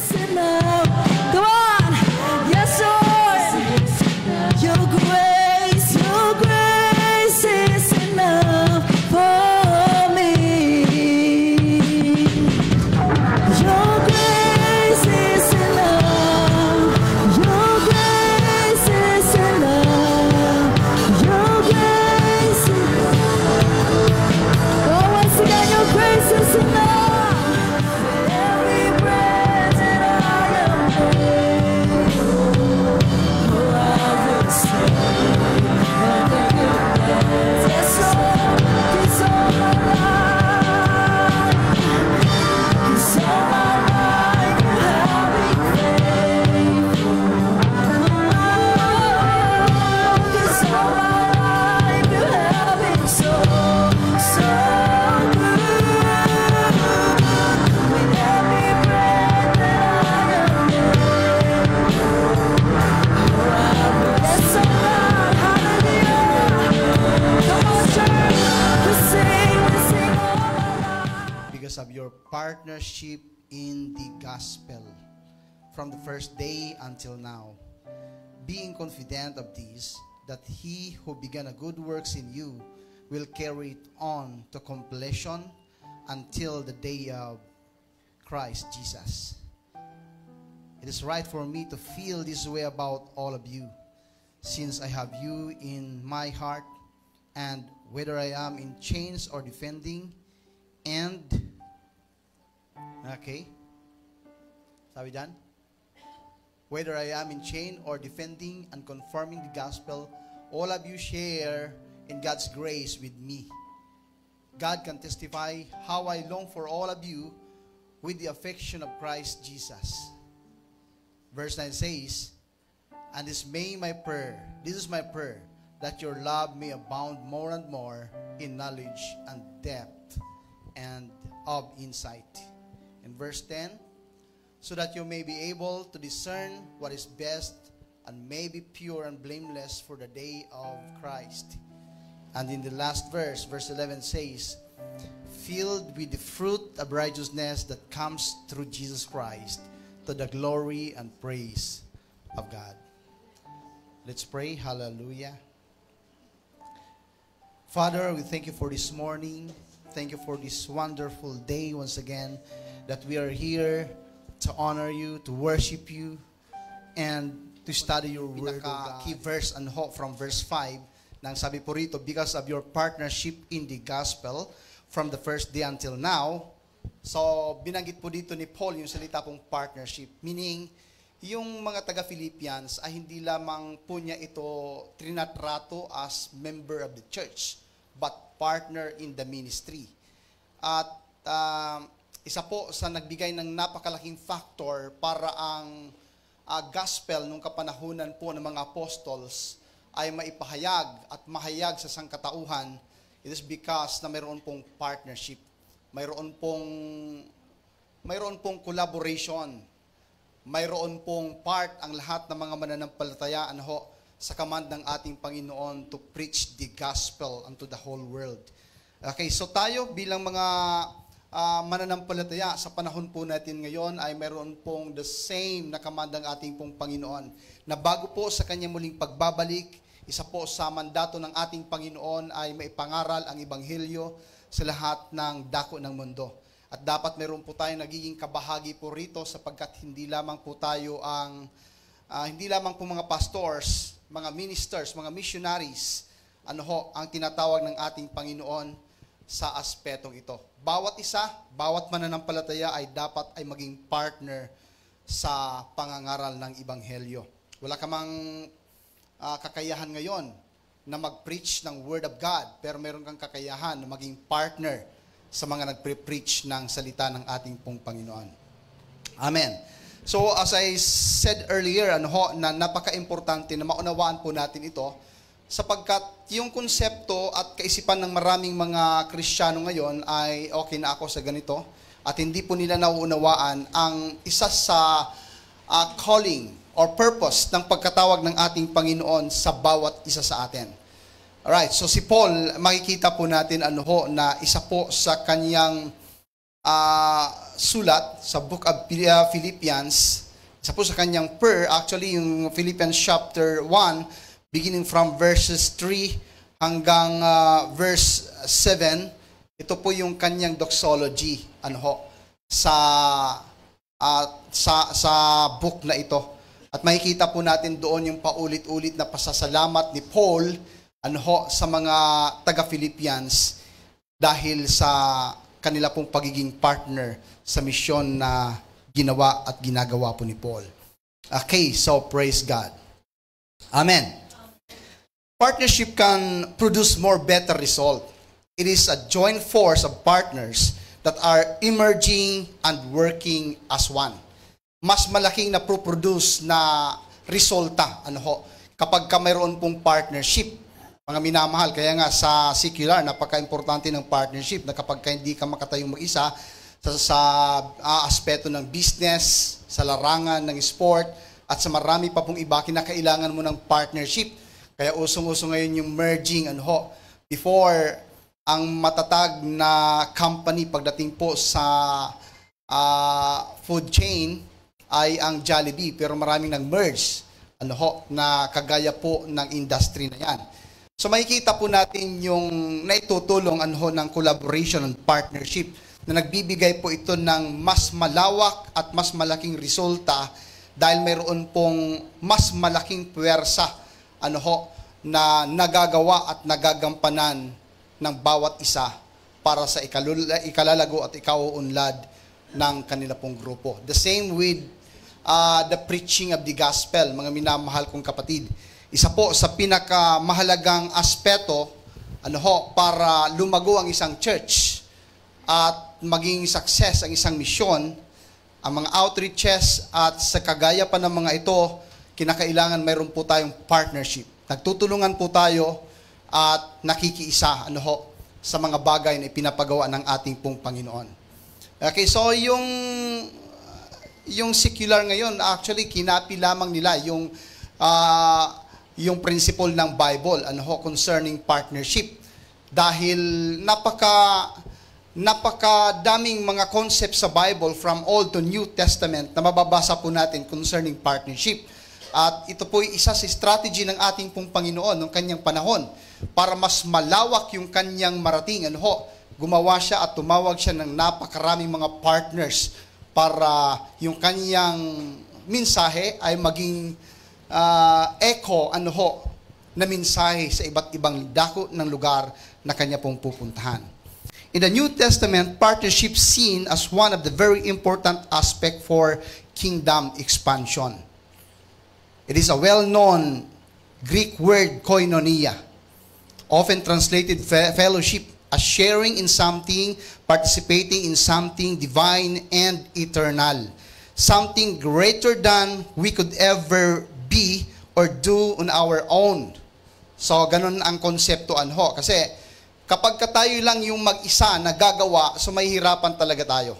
is enough. Come on. Yes, Lord. Your grace is enough for me. Your grace is enough. Your grace is enough. Your grace is enough. Oh, once again, your grace is enough. With every breath that I am able, oh, I will sing of the goodness. Yes, Lord, it's all my life. It's all my life. You have been faithful. It's all my life. You have been so, so good. With every breath that I am able, oh, I will yes, oh God, hallelujah. Come on, church, we sing all my life. Because of your partnership in the gospel from the first day until now, being confident of this, that he who began a good works in you will carry it on to completion until the day of Christ Jesus. It is right for me to feel this way about all of you, since I have you in my heart, and whether I am in chains or defending, and okay, sabi dyan? Whether I am in chain or defending and confirming the gospel, all of you share in God's grace with me. God can testify how I long for all of you with the affection of Christ Jesus. Verse 9 says, and this is my prayer, that your love may abound more and more in knowledge and depth and of insight. In verse 10, so that you may be able to discern what is best and may be pure and blameless for the day of Christ. And in the last verse, verse 11 says, filled with the fruit of righteousness that comes through Jesus Christ, to the glory and praise of God. Let's pray. Hallelujah. Father, we thank you for this morning. Thank you for this wonderful day once again that we are here to honor you, to worship you, and to study your word, God. Key verse and hope from verse 5 nang sabi po rito, because of your partnership in the gospel from the first day until now. So, binanggit po dito ni Paul yung salita pong partnership. Meaning, yung mga taga-Philippians ay hindi lamang po niya ito trinatrato as member of the church, but partner in the ministry. At isa po sa nagbigay ng napakalaking factor para ang gospel nung kapanahunan po ng mga apostles ay maipahayag at mahayag sa sangkatauhan. It is because na mayroon pong partnership. Mayroon pong collaboration. Mayroon pong part ang lahat ng mga mananampalataya sa command ng ating Panginoon to preach the gospel unto the whole world. Okay, so tayo bilang mga mananampalataya sa panahon po natin ngayon ay mayroon pong the same na command ng ating pong Panginoon na bago po sa kanyang muling pagbabalik, isa po sa mandato ng ating Panginoon ay maipangaral ang Ebanghelyo sa lahat ng dako ng mundo. At dapat mayroon po tayong nagiging kabahagi po rito sapagkat hindi lamang po tayo hindi lamang po mga pastors, mga ministers, mga missionaries, ang tinatawag ng ating Panginoon sa aspetong ito. Bawat isa, bawat mananampalataya ay dapat ay maging partner sa pangangaral ng Ebanghelyo. Wala ka mang kakayahan ngayon na mag-preach ng Word of God, pero meron kang kakayahan na maging partner sa mga nagpre-preach ng salita ng ating pong Panginoon. Amen. So, as I said earlier, na napaka-importante na maunawaan po natin ito, sapagkat yung konsepto at kaisipan ng maraming mga Kristiyano ngayon ay okay na ako sa ganito, at hindi po nila nauunawaan ang isa sa calling or purpose ng pagkatawag ng ating Panginoon sa bawat isa sa atin. Alright, so si Paul, makikita po natin na isa po sa kanyang sulat sa book of Philippians, isa po sa kanyang actually yung Philippians chapter 1, beginning from verses 3 hanggang verse 7, ito po yung kanyang doxology sa book na ito. At makikita po natin doon yung paulit-ulit na pasasalamat ni Paul sa mga taga-Philippians dahil sa kanila pong pagiging partner sa misyon na ginawa at ginagawa po ni Paul. Okay, so praise God. Amen. Partnership can produce more better result. It is a joint force of partners that are emerging and working as one. Mas malaking na produce na resulta kapag mayroon pong partnership. Mga minamahal, kaya nga sa secular, napaka-importante ng partnership na kapag hindi ka makatayong mag-isa sa aspeto ng business, sa larangan ng sport, at sa marami pa pong iba, kinakailangan mo ng partnership. Kaya usong-uso ngayon yung merging. Before, ang matatag na company pagdating po sa food chain ay ang Jollibee, pero maraming nag-merge na kagaya po ng industry na yan. So makikita po natin yung naitutulong ng collaboration and partnership na nagbibigay po ito ng mas malawak at mas malaking resulta dahil mayroon pong mas malaking puwersa na nagagawa at nagagampanan ng bawat isa para sa ikalalago at ikauunlad ng kanila pong grupo. The same with the preaching of the gospel, mga minamahal kong kapatid. Isa po sa pinakamahalagang aspeto para lumago ang isang church at maging success ang isang misyon, ang mga outreaches at sa kagaya pa ng mga ito, kinakailangan mayroon po tayong partnership. Nagtutulungan po tayo at nakikiisa sa mga bagay na ipinapagawa ng ating pong Panginoon. Okay, so yung secular ngayon, actually kinapi lamang nila yung principle ng Bible concerning partnership dahil napakadaming mga concepts sa Bible from Old to New Testament na mababasa po natin concerning partnership. At ito po ay isa sa strategy ng ating pong Panginoon noong kanyang panahon para mas malawak yung kanyang marating. Gumawa siya at tumawag siya ng napakaraming mga partners para yung kanyang mensahe ay maging echo na mensahe sa iba't ibang dako ng lugar na kanya pong pupuntahan. In the New Testament, partnership seen as one of the very important aspect for kingdom expansion. It is a well-known Greek word koinonia, often translated fellowship, as sharing in something, participating in something divine and eternal, something greater than we could ever be or do on our own. So, ganun ang konsepto Kasi, kapag tayo lang yung mag-isa na gagawa, so mahihirapan talaga tayo.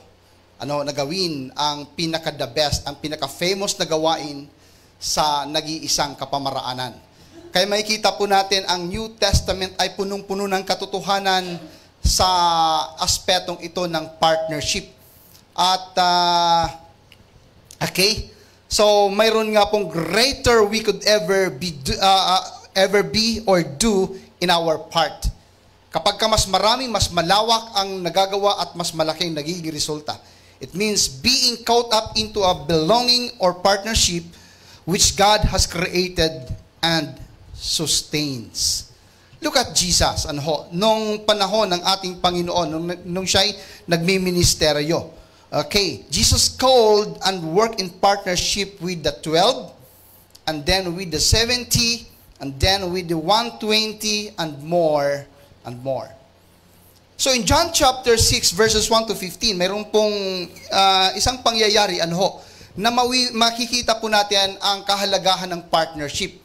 Na gawin ang pinaka-the best, ang pinaka-famous na gawain sa nag-iisang kapamaraanan. Kaya makikita po natin ang New Testament ay punong-puno ng katotohanan sa aspetong ito ng partnership. At, okay, so mayroon nga pong greater we could ever be or do in our part. Kapag mas marami, mas malawak ang nagagawa at mas malaking nagiging resulta. It means being caught up into a belonging or partnership which God has created and sustains. Look at Jesus, nung panahon ng ating Panginoon, nung siya'y nagmiministeryo. Okay, Jesus called and worked in partnership with the 12, and then with the 70, and then with the 120, and more, and more. So in John chapter 6, verses 1 to 15, mayroon pong isang pangyayari, na makikita po natin ang kahalagahan ng partnership.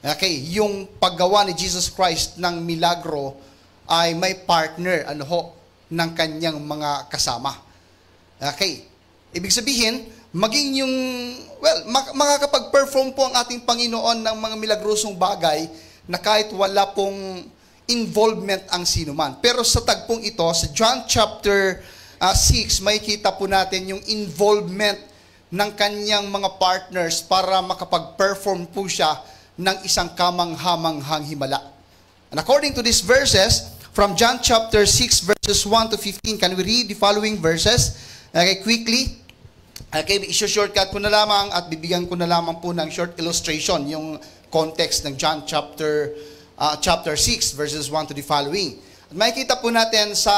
Okay, yung paggawa ni Jesus Christ ng milagro ay may partner ng kanyang mga kasama. Okay, ibig sabihin, maging yung, makakapag-perform po ang ating Panginoon ng mga milagrosong bagay na kahit wala pong involvement ang sinuman. Pero sa tagpong ito, sa John chapter 6, makikita po natin yung involvement ng kanyang mga partners para makapag-perform po siya ng isang kamanghamanghang himala. And according to these verses, from John chapter 6 verses 1 to 15, can we read the following verses? Okay, quickly. Okay, i-shortcut ko na lamang at bibigyan ko na lamang po ng short illustration, yung context ng John chapter 6 verses 1 to the following. At makikita po natin sa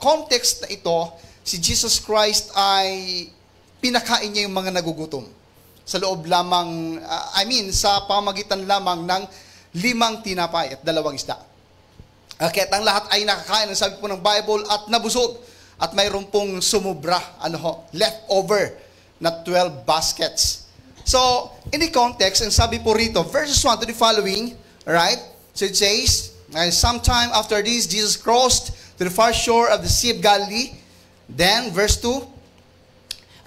context na ito, si Jesus Christ ay pinakain niya yung mga nagugutom. Sa loob lamang, sa pamagitan lamang ng 5 tinapay at 2 isda. Okay, at ang lahat ay nakakain, ang sabi po ng Bible, at nabusog. At mayroon pong sumubra, leftover na 12 baskets. So, in the context, ang sabi po rito, verses 1 to the following, right? So it says, sometime after this, Jesus crossed to the far shore of the Sea of Galilee. Then, verse 2,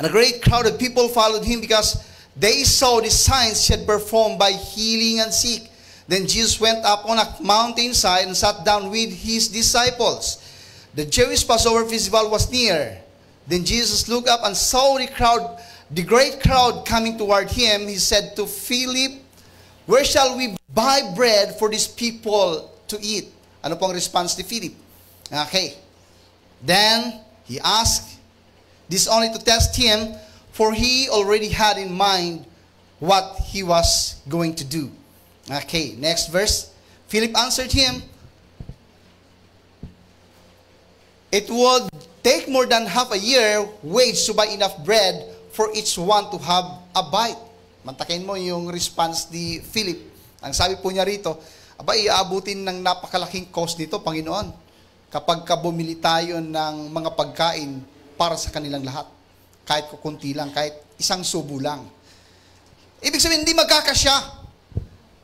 and a great crowd of people followed him because they saw the signs he had performed by healing and sick. Then Jesus went up on a mountainside and sat down with his disciples. The Jewish Passover festival was near. Then Jesus looked up and saw the great crowd coming toward him. He said to Philip, "Where shall we buy bread for these people to eat?" Ano pong response ni Philip? Okay. Then he asked this only to test him, for he already had in mind what he was going to do. Okay, next verse. Philip answered him, "It would take more than half a year wage to buy enough bread for each one to have a bite." Mantakin mo yung response ni Philip. Ang sabi po niya rito, iaabutin ng napakalaking cost nito, Panginoon, kapag bumili tayo ng mga pagkain para sa kanilang lahat. Kahit kukunti lang, kahit isang subo lang. Ibig sabihin, hindi magkakasya.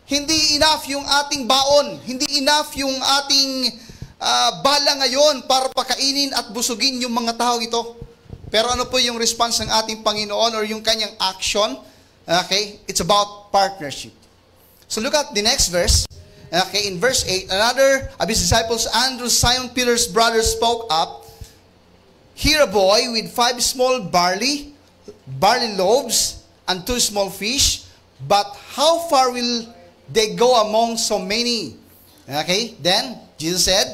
Hindi enough yung ating baon. Hindi enough yung ating bala ngayon para pakainin at busugin yung mga tao ito. Pero ano po yung response ng ating Panginoon or yung kanyang action? Okay, it's about partnership. So look at the next verse. Okay, in verse 8, another of his disciples, Andrew, Simon Peter's brother, spoke up. "Here a boy with 5 small barley loaves and 2 small fish, but how far will they go among so many?" Okay, then Jesus said,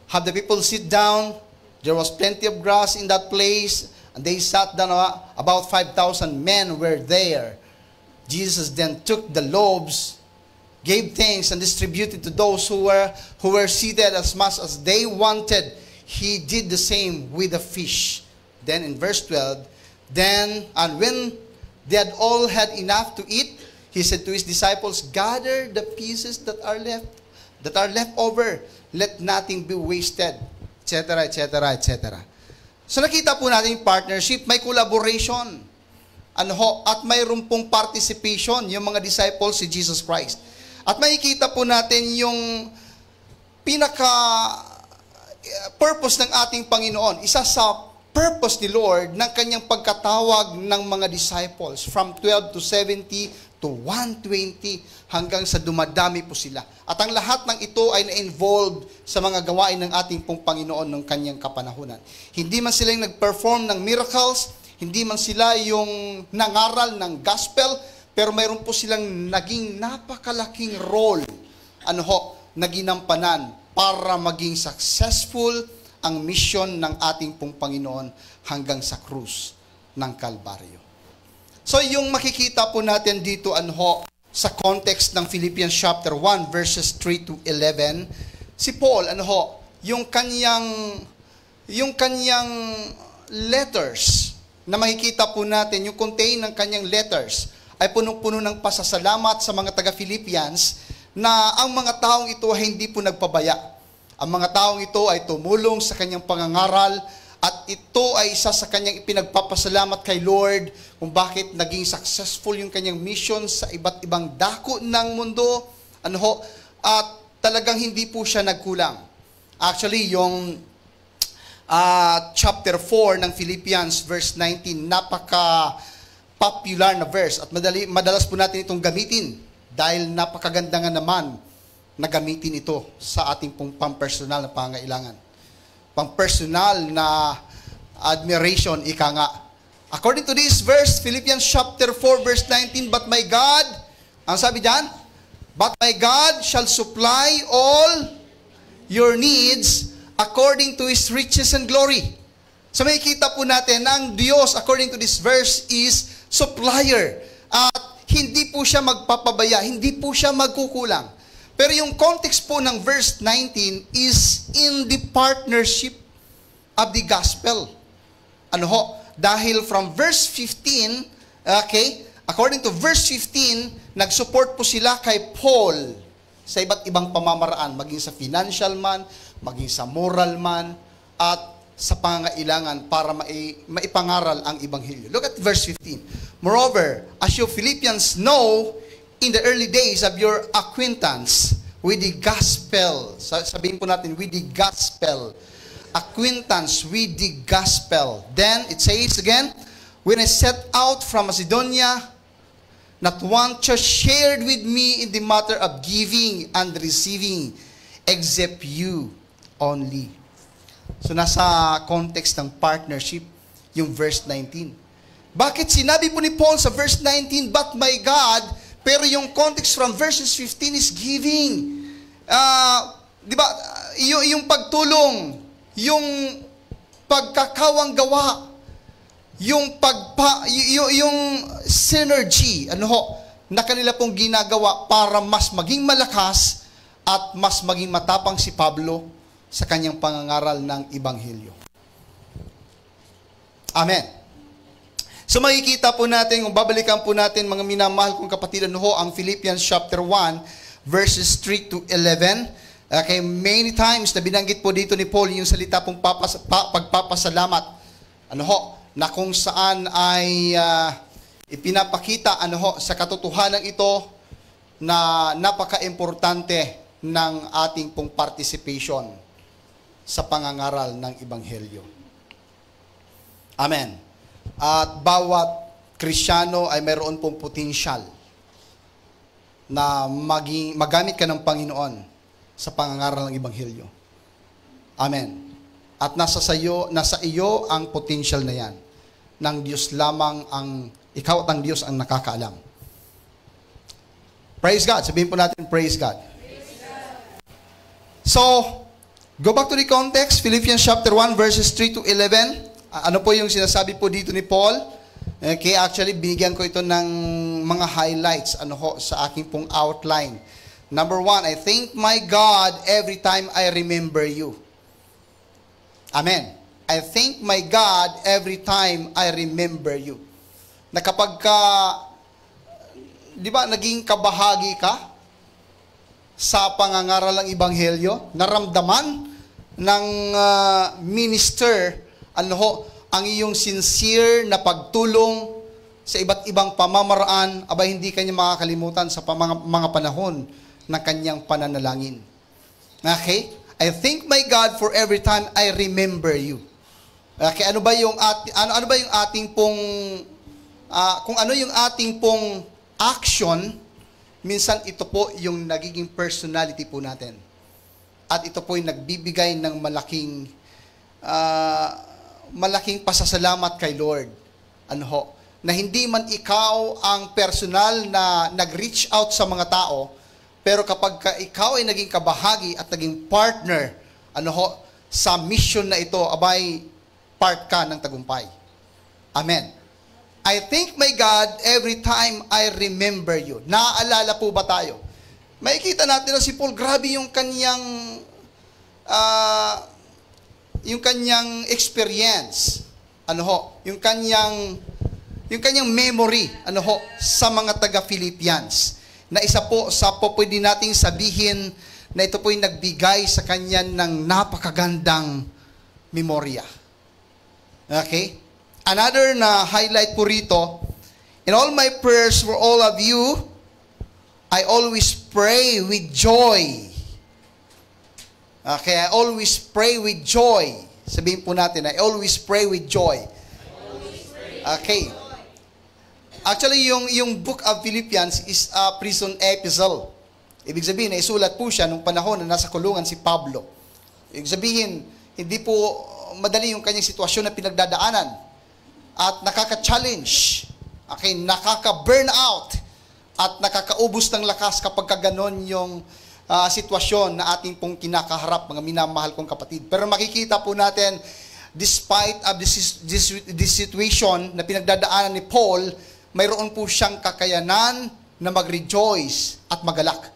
"Have the people sit down." There was plenty of grass in that place, and they sat down. About 5,000 men were there. Jesus then took the loaves, gave thanks, and distributed to those who were seated as much as they wanted. He did the same with the fish. Then in verse 12, and when they had all had enough to eat, he said to his disciples, "Gather the pieces that are left over. Let nothing be wasted," etc., etc., etc. So nakita po natin yung partnership, may collaboration. At mayroon pong participation yung mga disciples si Jesus Christ. At makikita po natin yung purpose ng ating Panginoon. Isa sa purpose ni Lord ng kanyang pagkatawag ng mga disciples from 12 to 70 to 120 hanggang sa dumadami po sila. At ang lahat ng ito ay na-involved sa mga gawain ng ating pong Panginoon ng kanyang kapanahunan. Hindi man sila yung nag-perform ng miracles, hindi man sila yung nangaral ng gospel, pero mayroon po silang naging napakalaking role na ginampanan para maging successful ang mission ng ating pong Panginoon hanggang sa krus ng Kalbaryo. So yung makikita po natin dito sa context ng Philippians chapter 1 verses 3 to 11, si Paul yung kanyang letters na makikita po natin, yung contain ng kanyang letters ay punong-puno ng pasasalamat sa mga taga-Philippians na ang mga taong ito ay hindi po nagpabaya. Ang mga taong ito ay tumulong sa kanyang pangangaral at ito ay isa sa kanyang ipinagpapasalamat kay Lord kung bakit naging successful yung kanyang mission sa iba't ibang dako ng mundo. At talagang hindi po siya nagkulang. Actually, yung chapter 4 ng Philippians verse 19, napaka-popular na verse at madalas po natin itong gamitin. Dahil napakaganda nga naman na gamitin ito sa ating pong pampersonal na pangailangan. Pampersonal na admiration, ika nga. According to this verse, Philippians chapter 4 verse 19, but my God, ang sabi diyan, but my God shall supply all your needs according to His riches and glory. So makikita po natin na ang Diyos, according to this verse, is supplier. At hindi po siya magpapabaya, hindi po siya magkukulang. Pero yung context po ng verse 19 is in the partnership of the gospel. Ano ho? Dahil from verse 15, okay, according to verse 15, nag-support po sila kay Paul sa iba't ibang pamamaraan, maging sa financial man, maging sa moral man, at sa pangangailangan para maipangaral ang Ebanghelyo. Look at verse 15. Moreover, as you Philippians know, in the early days of your acquaintance with the gospel, sabihin po natin, with the gospel, acquaintance with the gospel. Then, it says again, when I set out from Macedonia, not one church shared with me in the matter of giving and receiving, except you only. So, nasa context ng partnership, yung verse 19. Bakit sinabi po ni Paul sa verse 19, but my God, pero yung context from verses 15 is giving. Di ba? Yung pagtulong, yung pagkakawang gawa, yung synergy, na kanila pong ginagawa para mas maging malakas at mas maging matapang si Pablo sa kanyang pangangaral ng Ebanghelyo. Amen. So makikita po natin, kung babalikan po natin mga minamahal kong kapatid, ang Philippians chapter 1, verses 3 to 11. Okay, many times na binanggit po dito ni Paul yung salita pong pagpapasalamat. Na kung saan ay ipinapakita sa katotohanan ito na napaka-importante ng ating pong participation sa pangangaral ng Ebanghelyo. Amen. At bawat Kristiyano ay mayroon pong potential na magamit ka ng Panginoon sa pangangaral ng Ebanghelyo. Amen. At nasa iyo ang potential na yan. Ng Diyos lamang ikaw at ang Diyos ang nakakaalam. Praise God. Sabihin po natin, praise God. So, go back to the context, Philippians chapter 1, verses 3 to 11. Ano po yung sinasabi po dito ni Paul? Okay, actually, binigyan ko ito ng mga highlights sa aking pong outline. Number 1, I thank my God every time I remember you. Amen. I thank my God every time I remember you. Na kapag di ba, naging kabahagi ka sa pangangaral ng Ebanghelyo, naramdaman ng minister, ang iyong sincere na pagtulong sa iba't ibang pamamaraan, hindi kanya makakalimutan sa mga panahon ng kanyang pananalangin. Okay? I thank my God for every time I remember you. Okay, ano ba yung ating pong kung ano yung ating pong action, minsan ito po yung nagiging personality po natin. At ito po yung nagbibigay ng malaking pasasalamat kay Lord. Na hindi man ikaw ang personal na nag-reach out sa mga tao, pero kapag ikaw ay naging kabahagi at naging partner, sa mission na ito, part ka ng tagumpay. Amen. I thank my God every time I remember you. Naaalala po ba tayo? Makikita natin na si Paul, grabe yung kanyang experience. Yung kanyang memory, sa mga taga-Philippians. Na isa po sa pwede nating sabihin na ito po yung nagbigay sa kanya ng napakagandang memorya. Okay? Another na highlight po rito, in all my prayers for all of you, I always pray with joy. Okay, I always pray with joy. Sabihin po natin, I always pray with joy. Okay. Actually, yung book of Philippians is a prison epistle. Ibig sabihin, isulat po siya nung panahon na nasa kulungan si Pablo. Ibig sabihin, hindi po madali yung kanyang sitwasyon na pinagdadaanan at nakaka-challenge, okay, nakaka-burn out at nakakaubos ng lakas kapag ganon yung sitwasyon na ating pong kinakaharap, mga minamahal kong kapatid. Pero makikita po natin, despite of this situation na pinagdadaanan ni Paul, mayroon po siyang kakayanan na mag-rejoice at magalak.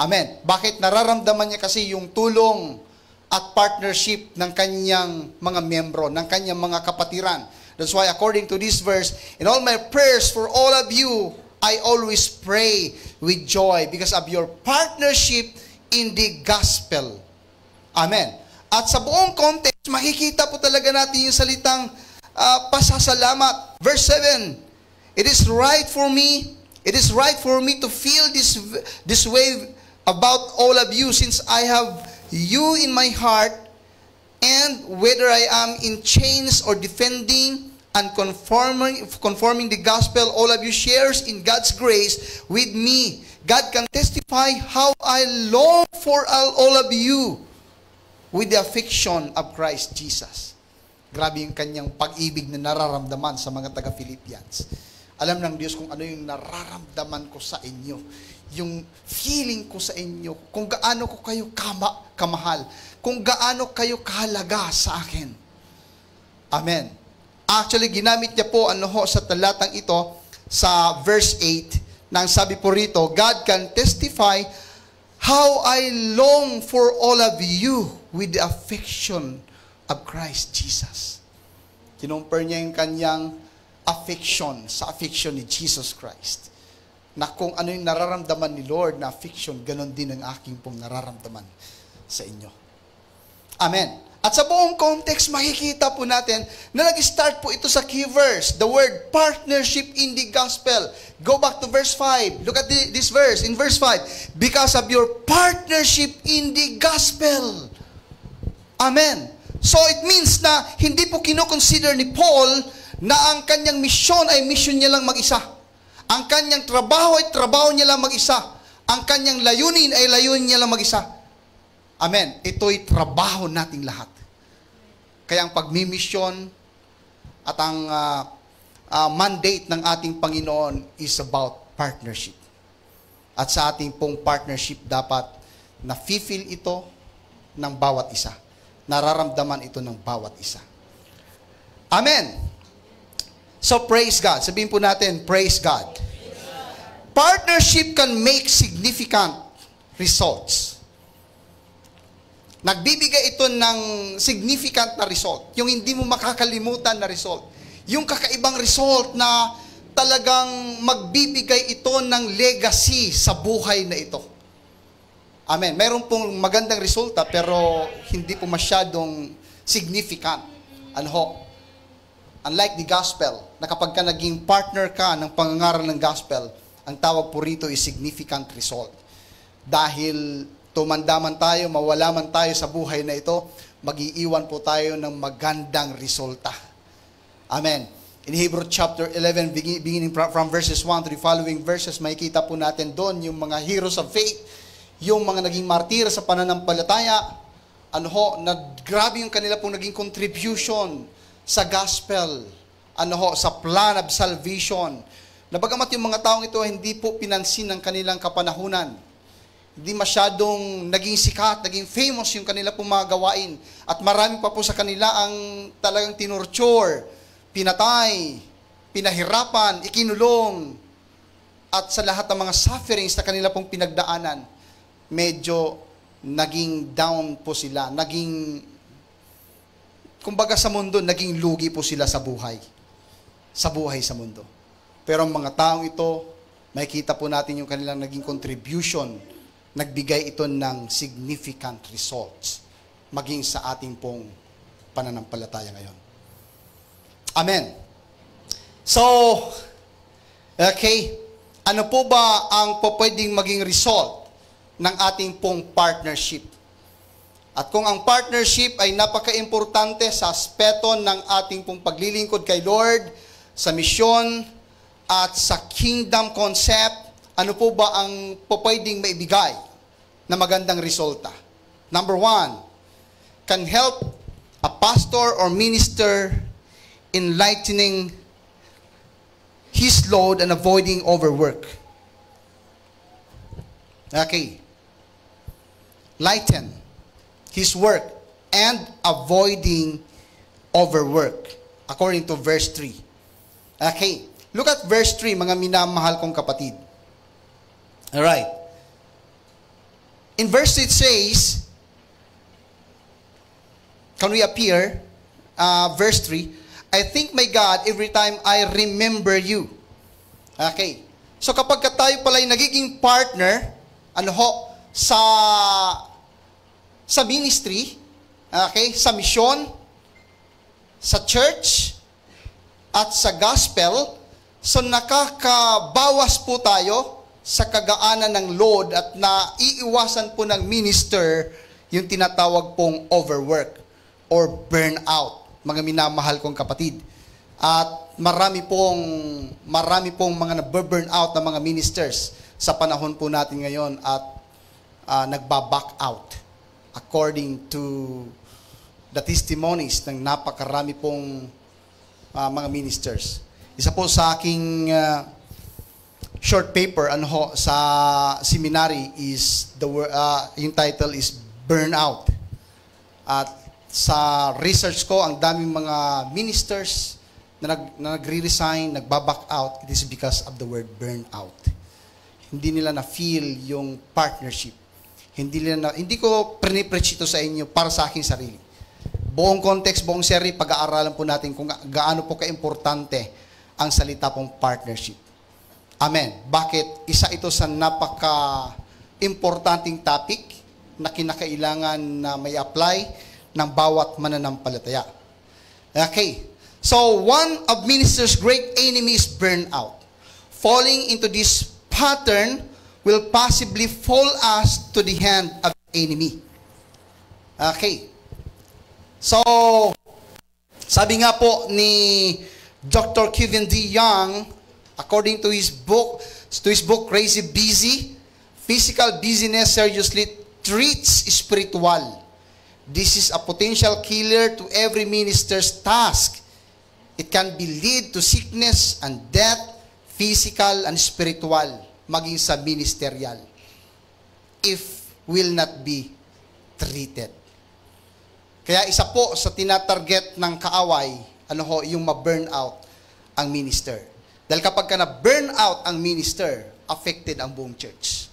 Amen. Bakit? Nararamdaman niya kasi yung tulong at partnership ng kanyang mga miyembro, ng kanyang mga kapatiran. That's why according to this verse, in all my prayers for all of you, I always pray with joy because of your partnership in the gospel. Amen. At sa buong context, makikita po talaga natin yung salitang pasasalamat. Verse 7, it is right for me to feel this way about all of you since I have you in my heart, and whether I am in chains or defending and conforming the gospel, all of you shares in God's grace with me. God can testify how I long for all of you with the affection of Christ Jesus. Grabe yung kanyang pag-ibig na nararamdaman sa mga taga-Philippians. Alam ng Diyos kung ano yung nararamdaman ko sa inyo. Yung feeling ko sa inyo. Kung gaano ko kayo kamahal. Kung gaano kayo kahalaga sa akin. Amen. Actually, ginamit niya po sa talatang ito sa verse 8 nang sabi po rito, God can testify how I long for all of you with the affection of Christ Jesus. Kinumpare niya yung kanyang affection sa affection ni Jesus Christ. Na kung ano yung nararamdaman ni Lord na affection, ganon din ang aking pong nararamdaman sa inyo. Amen. At sa buong context, makikita po natin na nag-start po ito sa key verse, the word partnership in the gospel. Go back to verse 5. Look at this verse, in verse 5. Because of your partnership in the gospel. Amen. So it means na hindi po kinoconsider ni Paul na ang kanyang misyon ay misyon niya lang mag-isa. Ang kanyang trabaho ay trabaho niya lang mag-isa. Ang kanyang layunin ay layunin niya lang mag-isa. Amen. Ito'y trabaho nating lahat. Kaya ang pagmimisyon at ang mandate ng ating Panginoon is about partnership. At sa ating pong partnership dapat na-fulfill ito ng bawat isa. Nararamdaman ito ng bawat isa. Amen. So praise God. Sabihin po natin, praise God. Partnership can make significant results. Nagbibigay ito ng significant na result. Yung hindi mo makakalimutan na result. Yung kakaibang result na talagang magbibigay ito ng legacy sa buhay na ito. Amen. Mayroon pong magandang resulta pero hindi po masyadong significant. Unlike the gospel, na kapag ka naging partner ka ng pangangaral ng gospel, ang tawag po rito is significant result. Dahil tumanda man tayo, mawala man tayo sa buhay na ito, mag-iiwan po tayo ng magandang resulta. Amen. In Hebrews chapter 11, beginning from verses 1 to the following verses, makikita po natin doon yung mga heroes of faith, yung mga naging martir sa pananampalataya, na grabe yung kanila pong naging contribution sa gospel, sa plan of salvation. Na bagamat yung mga taong ito hindi po pinansin ng kanilang kapanahunan, hindi masyadong naging sikat, naging famous yung kanila pong mga gawain. At marami pa po sa kanila ang talagang tinurture, pinatay, pinahirapan, ikinulong. At sa lahat ng mga sufferings na kanila pong pinagdaanan, medyo naging down po sila. Kumbaga sa mundo, naging lugi po sila sa buhay. Sa buhay sa mundo. Pero ang mga taong ito, makikita po natin yung kanilang naging contribution. Nagbigay ito ng significant results maging sa ating pong pananampalataya ngayon. Amen. So, okay, ano po ba ang pwedeng maging result ng ating pong partnership? At kung ang partnership ay napaka-importante sa aspeto ng ating pong paglilingkod kay Lord, sa misyon at sa kingdom concept, ano po ba ang pwedeng maibigay na magandang resulta? Number 1, can help a pastor or minister in lightening his load and avoiding overwork. Okay. Lighten his work and avoiding overwork. According to verse 3. Okay. Look at verse 3, mga minamahal kong kapatid. Alright. In verse 3 it says, can we appear? Verse 3, I thank my God every time I remember you. Okay. So kapag tayo pala ay nagiging partner, sa ministry, okay, sa misyon, sa church, at sa gospel, so nakakabawas po tayo sa kagaanan ng load at naiiwasan po ng minister yung tinatawag pong overwork or burnout, mga minamahal kong kapatid. At marami pong mga naburn out na mga ministers sa panahon po natin ngayon at nagbaback out according to the testimonies ng napakarami pong mga ministers. Isa po sa aking short paper sa seminary is yung title is Burnout. At sa research ko, ang daming mga ministers na nagre-resign, nagbaback out. It is because of the word burnout. Hindi nila na-feel yung partnership. Hindi ko pre-preach ito sa inyo para sa aking sarili. Buong context, buong series, pag-aaralan po natin kung gaano po ka-importante ang salita pong partnership. Amen. Bakit? Isa ito sa napaka-importanting topic na kinakailangan na may apply ng bawat mananampalataya. Okay. So, one of minister's great enemy is burnout. Falling into this pattern will possibly fall us to the hand of the enemy. Okay. So, sabi nga po ni Dr. Kevin D. Young, according to his book Crazy Busy, physical busyness seriously treats spiritual. This is a potential killer to every minister's task. It can be lead to sickness and death, physical and spiritual, maging sa ministerial, if will not be treated. Kaya isa po sa tinatarget ng kaaway, yung ma-burn out ang minister. Dahil kapag ka na-burn out ang minister, affected ang buong church.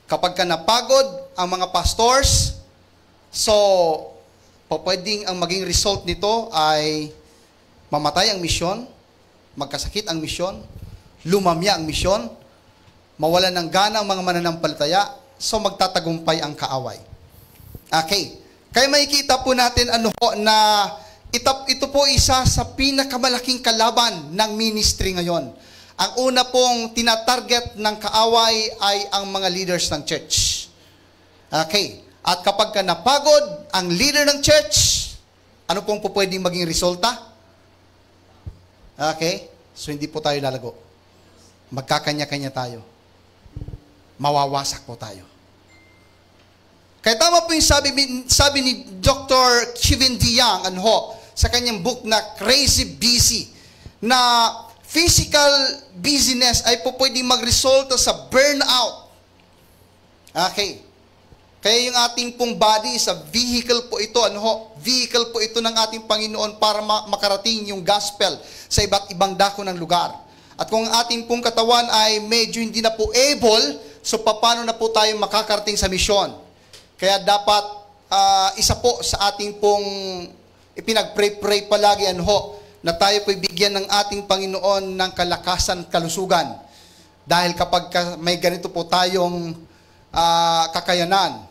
Kapag ka napagod ang mga pastors, so, pwedeng ang maging result nito ay mamatay ang misyon, magkasakit ang misyon, lumamya ang misyon, mawalan ng gana ang mga mananampalataya, so magtatagumpay ang kaaway. Okay. Kaya makikita po natin na ito po isa sa pinakamalaking kalaban ng ministry ngayon. Ang una pong tinatarget ng kaaway ay ang mga leaders ng church. Okay. At kapag ka napagod ang leader ng church, ano pong po pwedeng maging resulta? Okay. So hindi po tayo lalago. Magkakanya-kanya tayo. Mawawasak po tayo. Kaya tama po yung sabi ni Dr. Kevin D. Young sa kanyang book na Crazy Busy, na physical busyness ay po pwedeng magresulta sa burnout. Okay. Kaya yung ating pong body, sa vehicle po ito, vehicle po ito ng ating Panginoon para makarating yung gospel sa iba't ibang dako ng lugar. At kung ang ating pong katawan ay medyo hindi na po able, so paano na po tayo makakarating sa misyon? Kaya dapat isa po sa ating pong ipinag-pray palagi na tayo po'y bigyan ng ating Panginoon ng kalakasan, kalusugan. Dahil kapag may ganito po tayong kakayanan,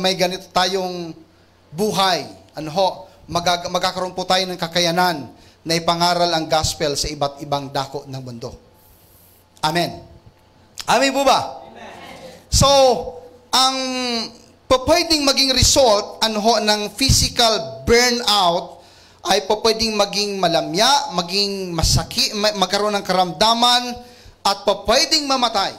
may ganito tayong buhay, magkakaroon po tayo ng kakayanan na ipangaral ang gospel sa iba't ibang dako ng mundo. Amen. Amen po ba? Amen. So, ang pwedeng maging result ng physical burnout ay pwedeng maging malamya, maging masakit, magkaroon ng karamdaman, at pwedeng mamatay.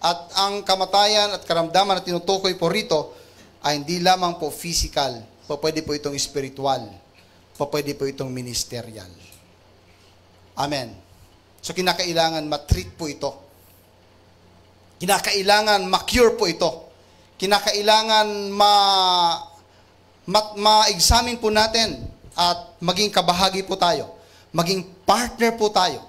At ang kamatayan at karamdaman na tinutukoy po rito ay hindi lamang po physical, pwede po itong spiritual, pwede po itong ministerial. Amen. So kinakailangan matreat po ito. Kinakailangan ma-cure po ito. Kinakailangan ma-examine po natin at maging kabahagi po tayo. Maging partner po tayo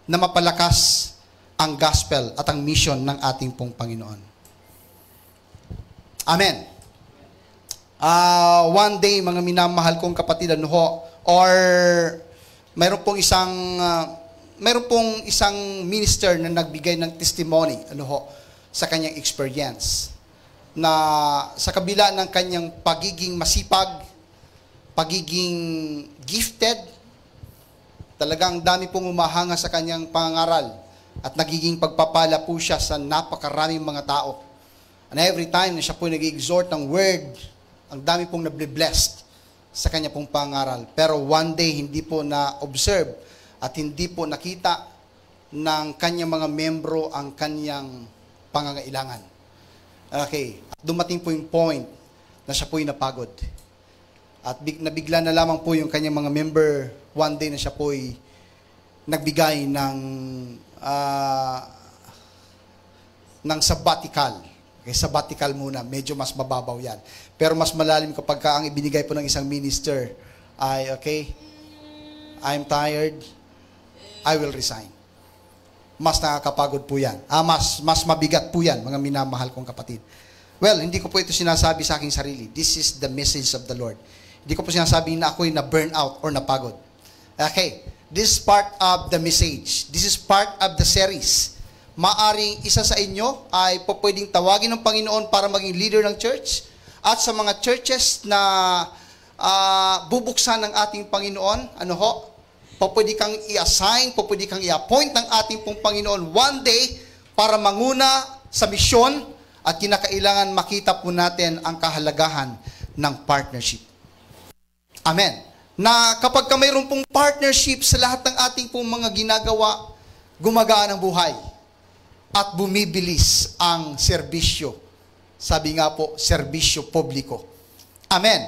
na mapalakas ang gospel at ang mission ng ating pong Panginoon. Amen. One day, mga minamahal kong kapatid, or mayroon pong isang minister na nagbigay ng testimony, sa kanyang experience, na sa kabila ng kanyang pagiging masipag, pagiging gifted, talagang dami pong umahanga sa kanyang pangangaral at nagiging pagpapala po siya sa napakaraming mga tao. And every time na siya po nag-exhort ng word, ang dami pong nabliblessed sa kanya pong pangaral. Pero one day, hindi po na-observe at hindi po nakita ng kanyang mga membro ang kanyang pangangailangan. Okay. Dumating po yung point na siya po'y napagod. At nabigla na lamang po yung kanyang mga member one day na siya po'y nagbigay ng sabbatical. Okay, sabbatical muna. Medyo mas mababaw yan. Pero mas malalim kapag ang ibinigay po ng isang minister ay, okay, I'm tired, I will resign. Mas nakakapagod po yan. Mas mabigat po yan, mga minamahal kong kapatid. Well, hindi ko po ito sinasabi sa aking sarili. This is the message of the Lord. Hindi ko po sinasabi na ako'y na-burn out or napagod. Okay, this is part of the message. This is part of the series. Maaring isa sa inyo ay pwedeng tawagin ng Panginoon para maging leader ng church. At sa mga churches na bubuksan ng ating Panginoon, pwede kang i-assign, pwede kang i-appoint ng ating pong Panginoon one day para manguna sa misyon at kinakailangan makita po natin ang kahalagahan ng partnership. Amen. Na kapag mayroon pong partnership sa lahat ng ating pong mga ginagawa, gumagaan ang buhay at bumibilis ang serbisyo. Sabi nga po, serbisyo publiko. Amen.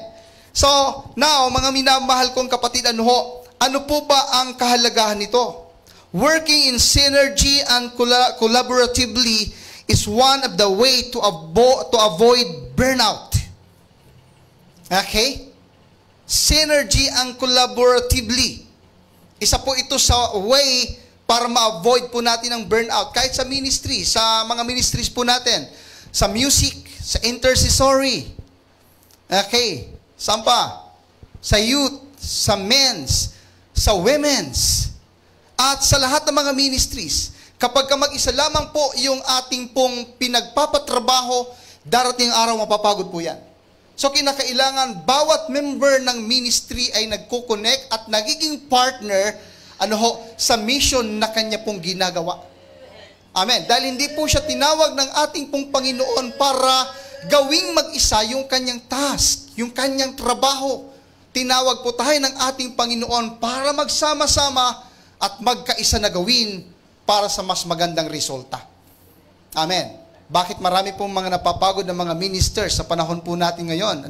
So, now, mga minamahal kong kapatid, ano po ba ang kahalagahan nito? Working in synergy and collaboratively is one of the way to avoid burnout. Okay? Synergy and collaboratively. Isa po ito sa way para ma-avoid po natin ang burnout. Kahit sa ministry, sa mga ministries po natin, sa music, sa intercessory. Okay? Saan pa? Sa youth, sa men's, sa women's, at sa lahat ng mga ministries. Kapag mag-isa lamang po yung ating pong pinagpapatrabaho, darating araw mapapagod po yan. So kinakailangan bawat member ng ministry ay nagko-connect at nagiging partner sa mission na kanya pong ginagawa. Amen. Dahil hindi po siya tinawag ng ating pong Panginoon para gawing mag-isa yung kanyang task, yung kanyang trabaho. Tinawag po tayo ng ating Panginoon para magsama-sama at magkaisa na gawin para sa mas magandang resulta. Amen. Bakit marami pong mga napapagod na mga ministers sa panahon po natin ngayon?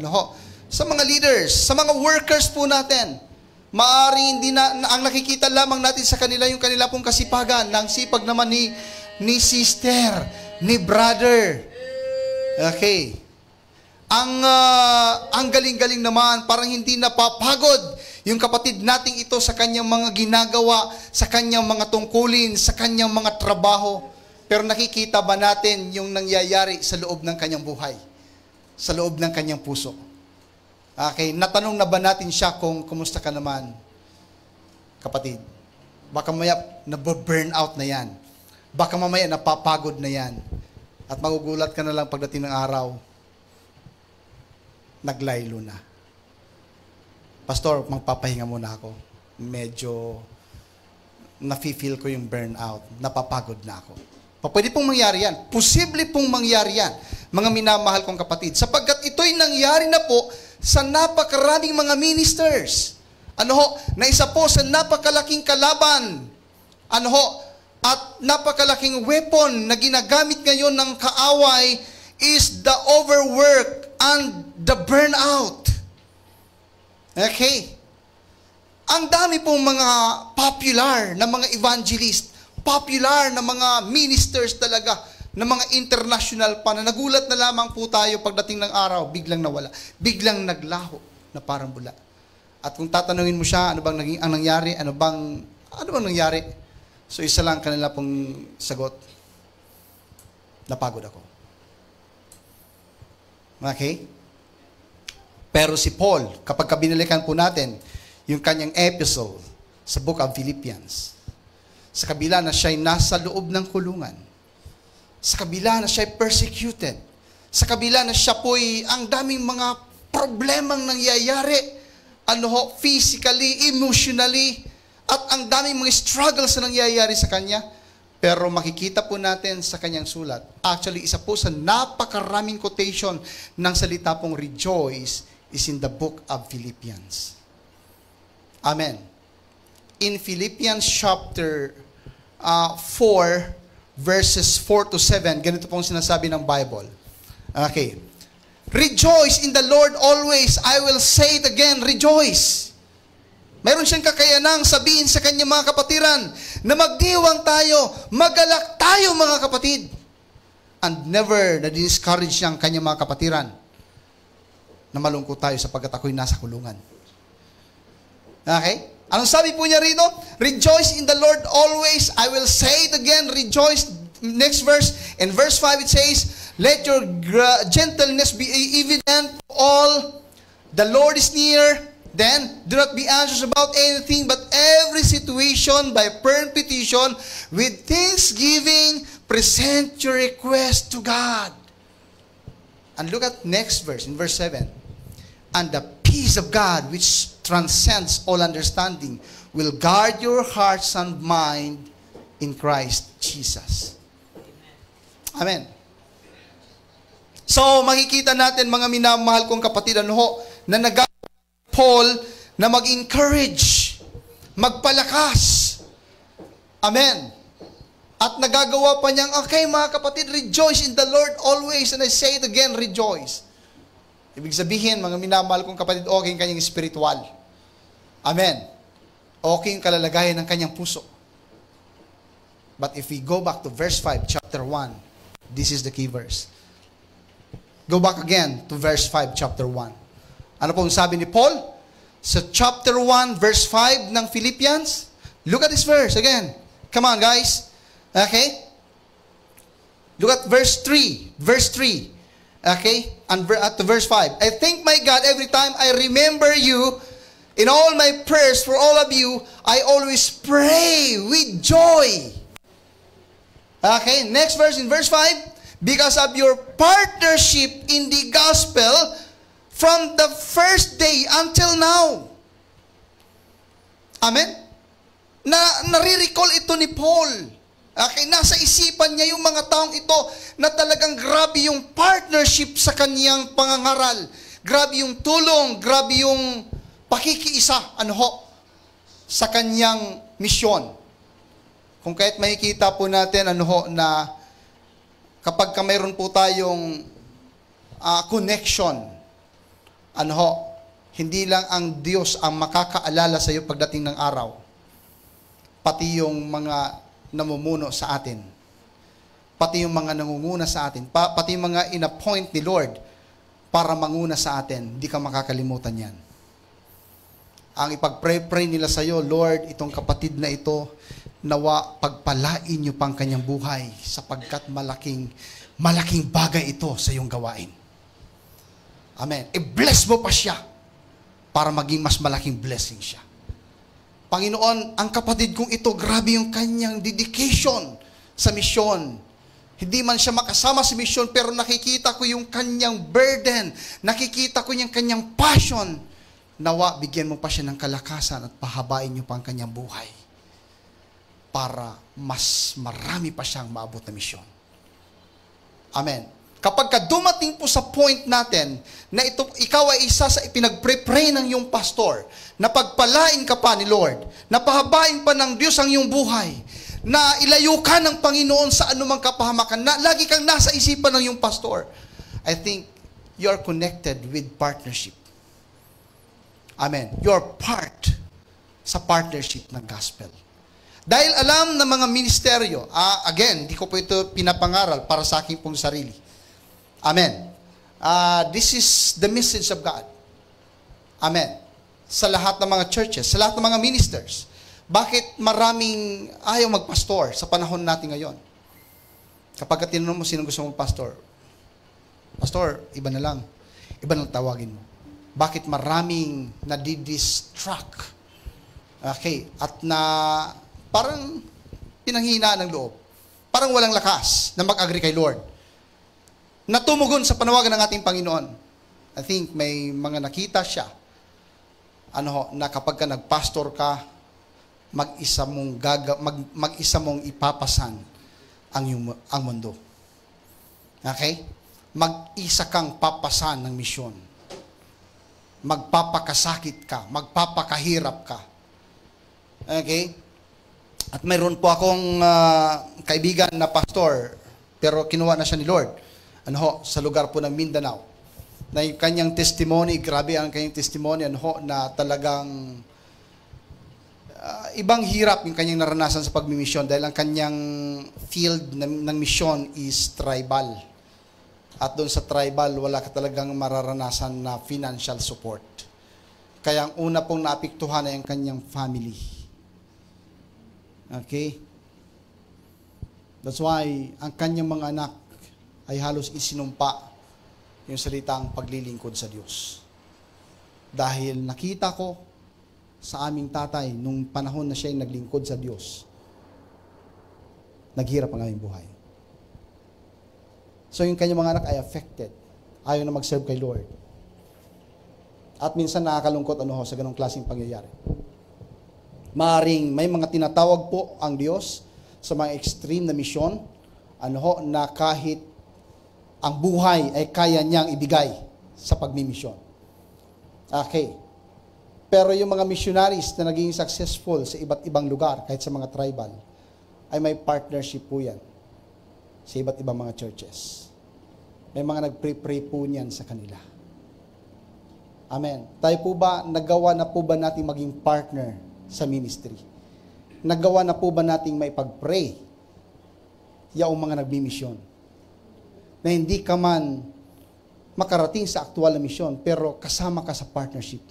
Sa mga leaders, sa mga workers po natin. Maaaring hindi na ang nakikita lamang natin sa kanila yung kanila pong kasipagan, ng sipag naman ni sister, ni brother. Okay. Ang galing-galing naman, parang hindi napapagod yung kapatid nating ito sa kanyang mga ginagawa, sa kanyang mga tungkulin, sa kanyang mga trabaho. Pero nakikita ba natin yung nangyayari sa loob ng kanyang buhay? Sa loob ng kanyang puso? Okay, natanong na ba natin siya kung kumusta ka naman, kapatid? Baka mamaya nababurn out na yan. Baka mamaya napapagod na yan. At magugulat ka na lang pagdating ng araw, naglaylo na. Pastor, magpapahinga muna ako. Medyo nafe-feel ko yung burnout. Napapagod na ako. Pwede pong mangyari yan. Posible pong mangyari yan, mga minamahal kong kapatid. Sapagkat ito'y nangyari na po sa napakaraming mga ministers. Na isa po sa napakalaking kalaban. At napakalaking weapon na ginagamit ngayon ng kaaway is the overwork and the burnout. Okay. Ang dami pong mga popular na mga evangelist, popular na mga ministers talaga, na mga international pa, na nagulat na lamang po tayo pagdating ng araw, biglang nawala, biglang naglaho na parang bula. At kung tatanungin mo siya, ano bang ang nangyari, ano bang nangyari? So isa lang kanila pong sagot, napagod ako. Okay? Pero si Paul, kapag binalikan po natin yung kanyang epistle sa Book of Philippians, sa kabila na siya'y nasa loob ng kulungan, sa kabila na siya'y persecuted, sa kabila na siya po'y ang daming mga problemang nangyayari, physically, emotionally, at ang daming mga struggles na nangyayari sa kanya, pero makikita po natin sa kanyang sulat, actually, isa po sa napakaraming quotation ng salita pong rejoice is in the book of Philippians. Amen. In Philippians chapter 4, verses 4 to 7, ganito pong sinasabi ng Bible. Okay. Rejoice in the Lord always. I will say it again, rejoice. Mayroon siyang kakayanang sabihin sa kanyang mga kapatiran na magdiwang tayo, magalak tayo mga kapatid. And never na discourage niyang kanyang mga kapatiran na malungkot tayo sapagkat ako'y nasa kulungan. Okay? Anong sabi po niya rito? Rejoice in the Lord always. I will say it again, rejoice. Next verse. In verse 5 it says, let your gentleness be evident to all. The Lord is near. Then, do not be anxious about anything, but every situation, by prayer and petition, with thanksgiving, present your request to God. And look at next verse, in verse 7. And the peace of God, which transcends all understanding, will guard your hearts and mind in Christ Jesus. Amen. So, makikita natin, mga minamahal kong kapatid, na Paul na mag-encourage, magpalakas. Amen. At nagagawa pa niyang, okay mga kapatid, rejoice in the Lord always. And I say it again, rejoice. Ibig sabihin, mga minamahal kong kapatid, okay yung kanyang spiritual. Amen. Okay yung kalalagayan ng kanyang puso. But if we go back to verse 5, chapter 1, this is the key verse. Go back again to verse 5, chapter 1. Ano pong sabi ni Paul? Sa chapter 1, verse 5 ng Philippians. Look at this verse again. Come on, guys. Okay? Look at verse 3. Verse 3. Okay? And to verse 5. I thank my God every time I remember you. In all my prayers for all of you, I always pray with joy. Okay? Next verse, in verse 5. Because of your partnership in the gospel, from the first day until now. Amen? Nare-recall ito ni Paul. Okay, nasa isipan niya yung mga taong ito na talagang grabe yung partnership sa kaniyang pangangaral. Grabe yung tulong, grabe yung pakikiisa, sa kaniyang misyon. Kung kahit makikita po natin, na kapag mayroon po tayong connection, hindi lang ang Diyos ang makakaalala sa iyo pagdating ng araw. Pati yung mga namumuno sa atin. Pati yung mga nangunguna sa atin. Pati yung mga in-appoint ni Lord para manguna sa atin. Hindi ka makakalimutan yan. Ang ipag-pray nila sa iyo, Lord, itong kapatid na ito, nawa pagpalain niyo pang kanyang buhay sapagkat malaking bagay ito sa iyong gawain. Amen. I-bless mo pa siya para maging mas malaking blessing siya. Panginoon, ang kapatid kong ito, grabe yung kanyang dedication sa misyon. Hindi man siya makasama sa misyon, pero nakikita ko yung kanyang burden, nakikita ko yung kanyang passion. Nawa, bigyan mo pa siya ng kalakasan at pahabain niyo pa ang kanyang buhay para mas marami pa siyang maabot na misyon. Amen. Kapag dumating po sa point natin na ikaw ay isa sa ipinag-pray ng iyong pastor, na pagpalain ka pa ni Lord, na pahabain pa ng Diyos ang iyong buhay, na ilayo ka ng Panginoon sa anumang kapahamakan, na lagi kang nasa isipan ng iyong pastor, I think you're connected with partnership. Amen. You're part sa partnership ng gospel. Dahil alam ng mga ministeryo, again, hindi ko po ito pinapangaral para sa aking pong sarili. Amen. This is the message of God. Amen. Sa lahat ng mga churches, sa lahat ng mga ministers. Bakit maraming ayaw magpastor sa panahon natin ngayon? Kapag tinanong mo sino gusto mong pastor, pastor, iba na lang. Iba na lang tawagin mo. Bakit maraming nadidistract? Okay. At na parang pinanghinaan ng loob. Parang walang lakas na mag-agree kay Lord. Natumugon sa panawagan ng ating Panginoon. I think may mga nakita siya. Na kapag ka nagpastor ka, mag-isa mong ipapasan ang mundo. Okay? Mag-isa kang papasan ng misyon. Magpapakasakit ka, magpapakahirap ka. Okay? At mayroon po akong kaibigan na pastor, pero kinuha na siya ni Lord. Sa lugar po ng Mindanao. Na yung kanyang testimony, grabe ang kanyang testimony, na talagang ibang hirap yung kanyang naranasan sa pagmimisyon dahil ang kanyang field ng misyon is tribal. At doon sa tribal, wala ka talagang mararanasan na financial support. Kaya ang una pong naapektuhan ay ang kanyang family. Okay? That's why ang kanyang mga anak ay halos isinumpa yung salitang paglilingkod sa Diyos. Dahil nakita ko sa aming tatay nung panahon na siya ay naglingkod sa Diyos, naghirap ang aming buhay. So yung kanyang mga anak ay affected. Ayaw na mag-serve kay Lord. At minsan nakakalungkot sa ganong klaseng pangyayari. Maaring may mga tinatawag po ang Diyos sa mga extreme na misyon, na kahit ang buhay ay kaya niyang ibigay sa pagmimisyon. Okay. Pero yung mga missionaries na naging successful sa iba't ibang lugar, kahit sa mga tribal, ay may partnership po yan sa iba't ibang mga churches. May mga nagpre-pray po niyan sa kanila. Amen. Tayo po ba, nagawa na po ba natin maging partner sa ministry? Nagawa na po ba natin may pag-pray yaong mga nagbimisyon? Na hindi ka man makarating sa aktual na misyon, pero kasama ka sa partnership.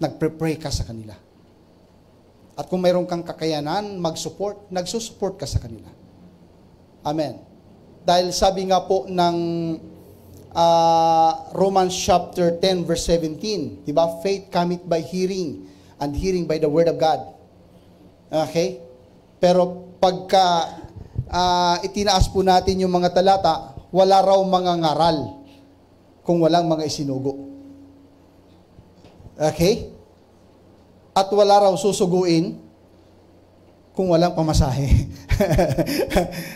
Nagpre-pray ka sa kanila. At kung mayroon kang kakayanan, mag-support, nagsusupport ka sa kanila. Amen. Dahil sabi nga po ng Romans chapter 10 verse 17, diba? Faith cometh by hearing, and hearing by the word of God. Okay? Pero pagka itinaas po natin yung mga talata, wala raw mga ngaral kung walang mga isinugo. Okay? At wala raw susuguin kung walang pamasahe.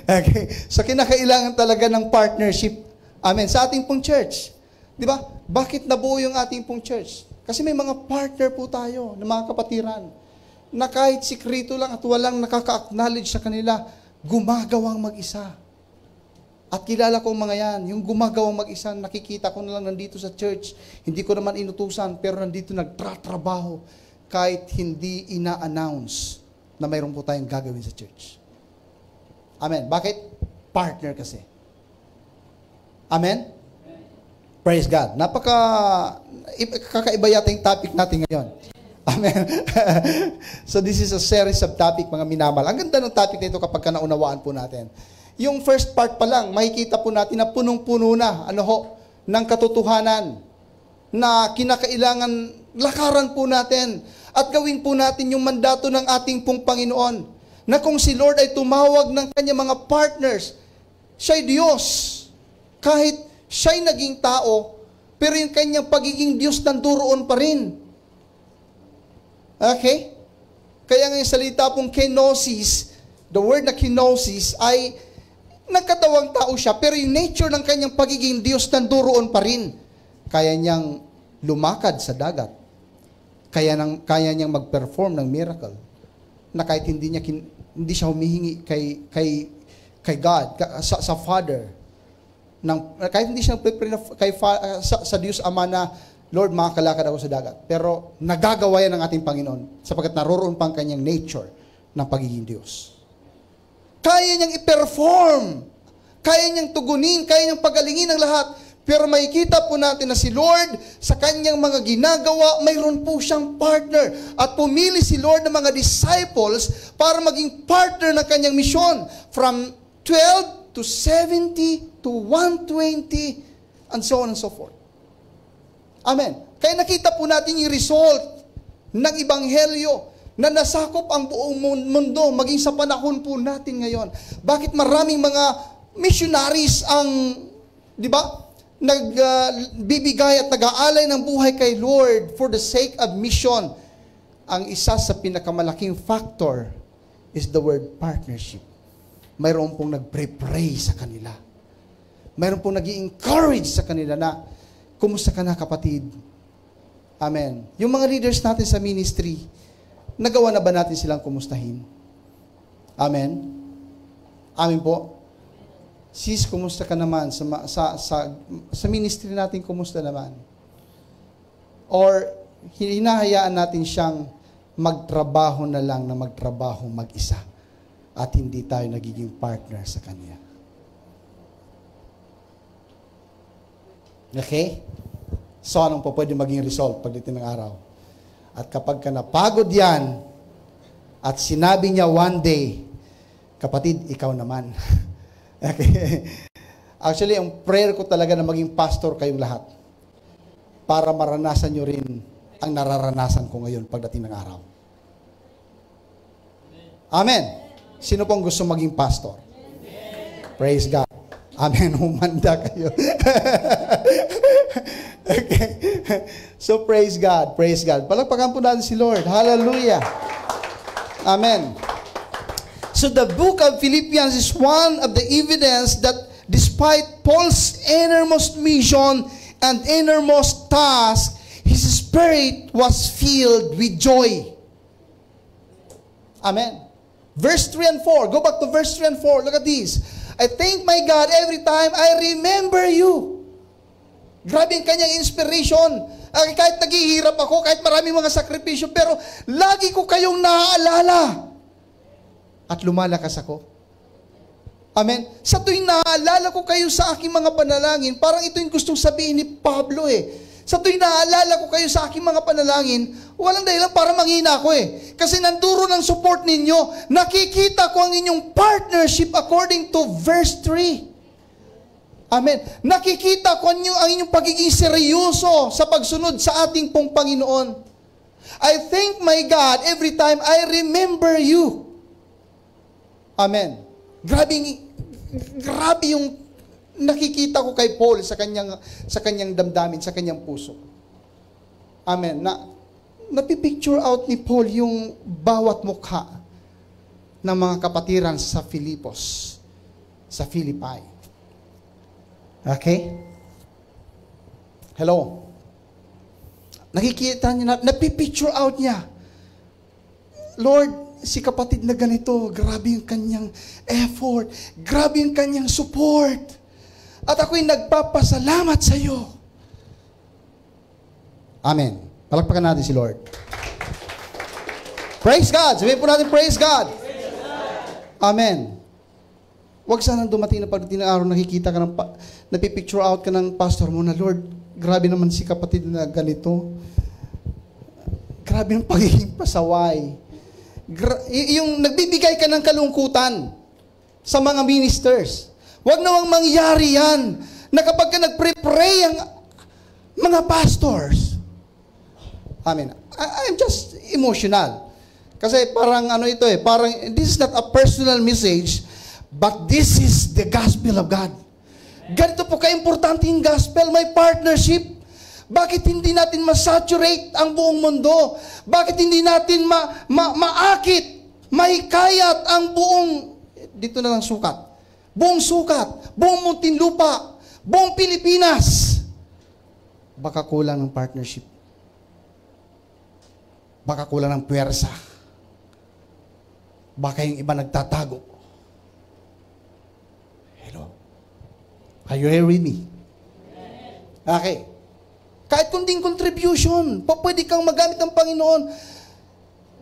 Okay? So kinakailangan talaga ng partnership. Amen. Sa ating pong church. Di ba? Bakit nabuo yung ating pong church? Kasi may mga partner po tayo na mga kapatiran na kahit sikrito lang at walang nakaka-acknowledge sa kanila, gumagawang mag-isa. At kilala ko mga yan, yung gumagawang mag-isa, nakikita ko na lang nandito sa church, hindi ko naman inutusan, pero nandito nagtratrabaho kahit hindi ina-announce na mayroon po tayong gagawin sa church. Amen. Bakit? Partner kasi. Amen? Praise God. Kakaiba yata yung topic natin ngayon. Amen. So this is a series of topic, mga minamahal. Ang ganda ng topic na ito kapag naunawaan po natin. Yung first part pa lang, makikita po natin na punong-puno na, ng katotohanan na kinakailangan lakaran po natin at gawin po natin yung mandato ng ating pong Panginoon na kung si Lord ay tumawag ng kanyang mga partners, siya'y Diyos. Kahit siya'y naging tao, pero yung kanyang pagiging Diyos nanduroon pa rin. Okay? Kaya nga yung salita pong kenosis, the word na kenosis ay nagkatawang tao siya, pero yung nature ng kanyang pagiging Diyos nanduroon pa rin. Kaya niyang lumakad sa dagat. Kaya niyang mag-perform ng miracle. Na kahit hindi siya humihingi kay God, sa Father. Kahit hindi siya sa Diyos Ama na Lord, makakalakad ako sa dagat. Pero nagagawa yan ng ating Panginoon sapagkat naroroon pa ang kanyang nature ng pagiging Diyos. Kaya niyang i-perform. Kaya niyang tugunin, kaya niyang pagalingin ang lahat. Pero makikita po natin na si Lord, sa kanyang mga ginagawa, mayroon po siyang partner. At pumili si Lord ng mga disciples para maging partner ng kanyang misyon. From 12 to 70 to 120 and so on and so forth. Amen. Kaya nakita po natin yung result ng Ebanghelyo na nasakop ang buong mundo, maging sa panahon po natin ngayon. Bakit maraming mga missionaries ang, di ba, nagbibigay at nag-aalay ng buhay kay Lord for the sake of mission? Ang isa sa pinakamalaking factor is the word partnership. Mayroon pong nagpre-pray sa kanila. Mayroon pong nag-i-encourage sa kanila na, kumusta ka na kapatid? Amen. Yung mga leaders natin sa ministry, nagawa na ba natin silang kumustahin? Amen. Amen po. Sis, kumusta ka naman? Sa ministry natin, kumusta naman? Or, hinahayaan natin siyang magtrabaho na lang na magtrabaho mag-isa at hindi tayo nagiging partner sa kanya. Okay? So, anong po pwede maging result pagdating ng araw? At kapag ka napagod yan, at sinabi niya one day, kapatid, ikaw naman. Okay? Actually, ang prayer ko talaga na maging pastor kayong lahat para maranasan nyo rin ang nararanasan ko ngayon pagdating ng araw. Amen. Sino pong gusto maging pastor? Praise God. Amen. Humanda kayo. Okay. So, praise God. Praise God. Palagpagan po natin si Lord. Hallelujah. Amen. So, the book of Philippians is one of the evidence that despite Paul's innermost mission and innermost task, his spirit was filled with joy. Amen. Verse 3 and 4. Go back to verse 3 and 4. Look at this. I thank my God every time I remember you. Grabe ang kanyang inspiration. Kahit naghihirap ako, kahit maraming mga sakripisyo, pero lagi ko kayong naaalala. At lumalakas ako. Amen. Sa tuwing naaalala ko kayo sa aking mga panalangin, parang ito yung gustong sabihin ni Pablo eh. Sa tuwing naaalala ko kayo sa aking mga panalangin, walang dahilan para manghina ako eh. Kasi nanduro ng support ninyo, nakikita ko ang inyong partnership according to verse 3. Amen. Nakikita ko ang inyong pagiging seryoso sa pagsunod sa ating pong Panginoon. I thank my God every time I remember you. Amen. Grabe yung nakikita ko kay Paul sa kanyang damdamin, sa kanyang puso. Amen. Napipicture out ni Paul yung bawat mukha ng mga kapatiran sa Filipos, sa Philippi. Okay? Hello? Nakikita niya, napipicture out niya. Lord, si kapatid na ganito, grabe yung kanyang effort, grabe yung kanyang support. At ako'y nagpapasalamat sa iyo. Amen. Palakpakan natin si Lord. Praise God. Sabihin po natin, praise God. Praise God. Amen. Huwag sanang dumating na pagdating ng araw, nakikita ka ng, napipicture out ka ng pastor mo na, Lord, grabe naman si kapatid na ganito. Grabe ng pagiging pasaway. Yung nagbibigay ka ng kalungkutan sa mga ministers. Huwag nawang mangyari yan na kapag ka nagpre-pray ang mga pastors. Amen. I'm just emotional. Kasi parang ano ito eh, parang this is not a personal message, but this is the gospel of God. Ganito po ka-importante yung gospel, may partnership. Bakit hindi natin masaturate ang buong mundo? Bakit hindi natin maakit, mahikayat ang buong, dito na lang sukat, buong Muntinlupa, buong Pilipinas? Baka kulang ng partnership. Baka kulang ng puwersa. Baka yung iba nagtatago. Hello? Are you here with me? Okay. Kahit kunding contribution, pwede kang magamit ng Panginoon.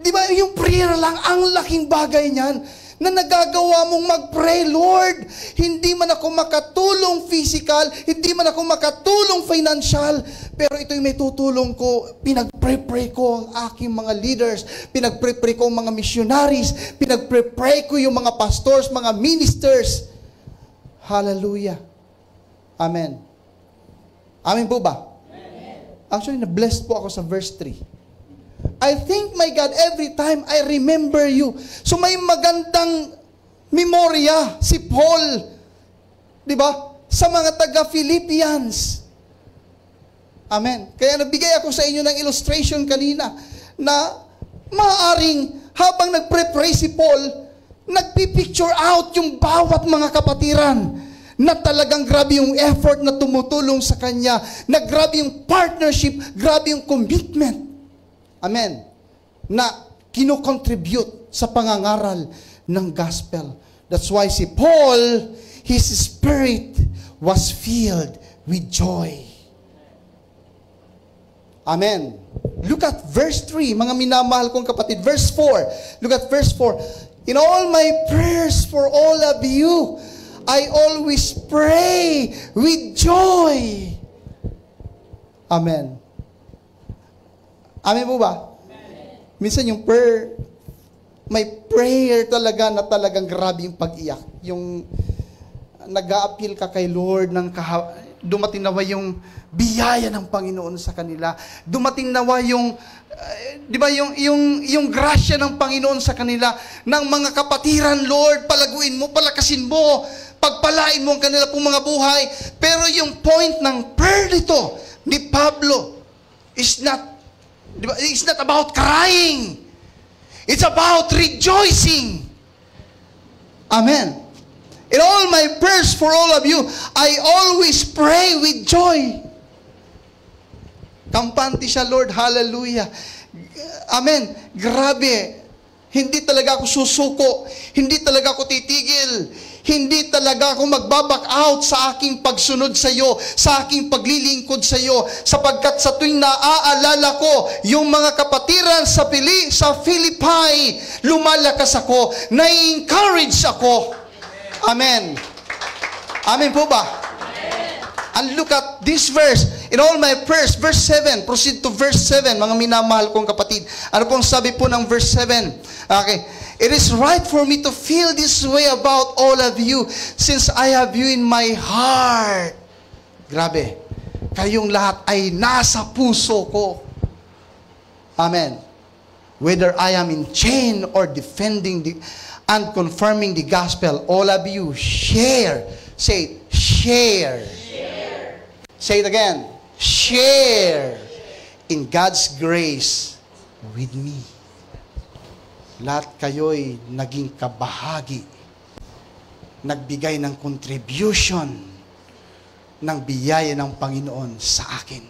Di ba, yung prayer lang, ang laking bagay niyan, na nagagawa mong mag-pray, Lord, hindi man ako makatulong physical, hindi man ako makatulong financial, pero ito'y may tutulong ko, pinag-pray ko ang aking mga leaders, pinag-pray ko ang mga missionaries, pinag-pray ko yung mga pastors, mga ministers. Hallelujah. Amen. Amen po ba? Amen. Actually, na-blessed po ako sa verse 3. I thank my God every time I remember you. So may magandang memorya si Paul, di ba? Sa mga taga-Philippians. Amen. Kaya nabigay ako sa inyo ng illustration kanina na maaaring habang nagpre-pray si Paul, nagpipicture out yung bawat mga kapatiran na talagang grabe yung effort na tumutulong sa kanya, na grabe yung partnership, grabe yung commitment. Amen. Na kino-contribute sa pangangaral ng gospel. That's why si Paul, his spirit was filled with joy. Amen. Look at verse 3, mga minamahal kong kapatid. Verse 4. Look at verse 4. In all my prayers for all of you, I always pray with joy. Amen. Amen po ba? Amen. Minsan yung prayer, may prayer talaga na talagang grabe yung pag-iyak. Yung nag-a-appeal ka kay Lord, dumating nawa yung biyaya ng Panginoon sa kanila. Dumating nawa yung, di ba, yung grasya ng Panginoon sa kanila, ng mga kapatiran, Lord, palaguin mo, palakasin mo, pagpalain mo ang kanila pong mga buhay. Pero yung point ng prayer nito, ni Pablo, is not, it's not about crying. It's about rejoicing. Amen. In all my prayers for all of you, I always pray with joy. Kampante siya, Lord. Hallelujah. Amen. Grabe. Hindi talaga ako susuko. Hindi talaga ako titigil. Hindi talaga ako magbabak out sa aking pagsunod sa iyo, sa aking paglilingkod sa iyo, sapagkat sa tuwing naaalala ko yung mga kapatiran sa Philippi, lumalakas ako, nai-encourage ako. Amen. Amen po ba? Amen. And look at this verse. In all my prayers, verse 7, proceed to verse 7, mga minamahal kong kapatid. Ano pong sabi po ng verse 7? Okay. It is right for me to feel this way about all of you since I have you in my heart. Grabe. Kayong lahat ay nasa puso ko. Amen. Whether I am in chain or defending and confirming the gospel, all of you share. Say it. Share. Share. Say it again. Share in God's grace with me. Lahat kayo'y naging kabahagi, nagbigay ng contribution ng biyaya ng Panginoon sa akin.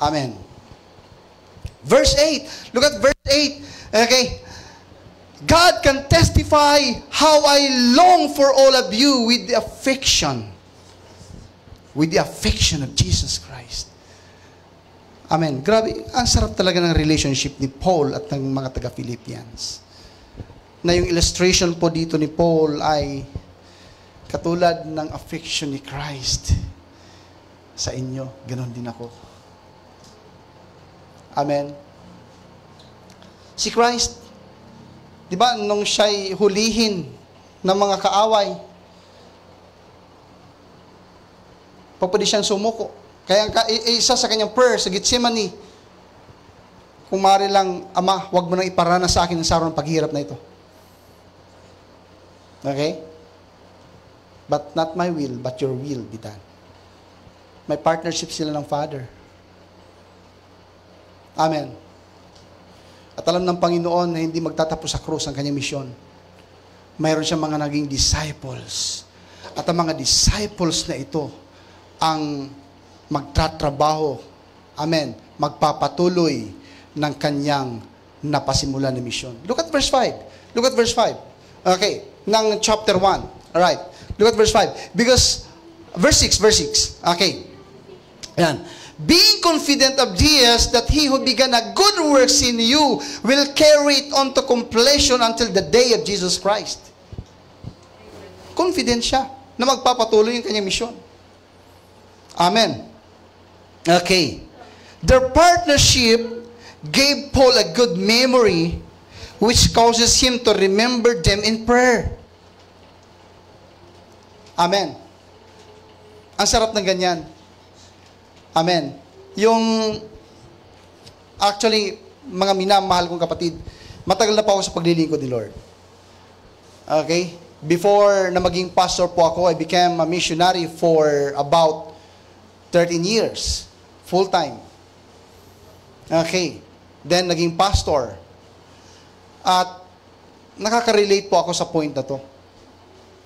Amen. Verse 8. Look at verse 8. Okay. God can testify how I long for all of you with the affection of Jesus Christ. Amen. Grabe, ang sarap talaga ng relationship ni Paul at ng mga taga-Philippians. Na yung illustration po dito ni Paul ay katulad ng affection ni Christ sa inyo. Ganon din ako. Amen. Si Christ, di ba, nung siya'y hulihin ng mga kaaway, pwede siyang sumuko. Kaya isa sa kanyang prayer sa Gethsemane, kung maaari lang, Ama, huwag mo nang iparanas sa akin ang saro ng paghihirap na ito. Okay? But not my will, but your will be done. May partnership sila ng Father. Amen. At alam ng Panginoon na hindi magtatapos sa krus ang kanyang misyon. Mayroon siyang mga naging disciples. At ang mga disciples na ito ang magtatrabaho, amen, magpapatuloy ng kanyang napasimulan na misyon. Look at verse 5. Look at verse 5. Okay, ng chapter 1. Alright. Look at verse 5. Because, verse 6. Okay. Ayan. Being confident of this, that he who began a good works in you will carry it on to completion until the day of Jesus Christ. Confident siya na magpapatuloy yung kanyang misyon. Amen. Okay. Their partnership gave Paul a good memory which causes him to remember them in prayer. Amen. Ang sarap ng ganyan. Amen. Actually, mga minamahal kong kapatid, matagal na pa ako sa paglilingkod ni Lord. Okay? Before na maging pastor po ako, I became a missionary for about 13 years. Full time. Okay. Then, naging pastor. At, nakaka-relate po ako sa point na to.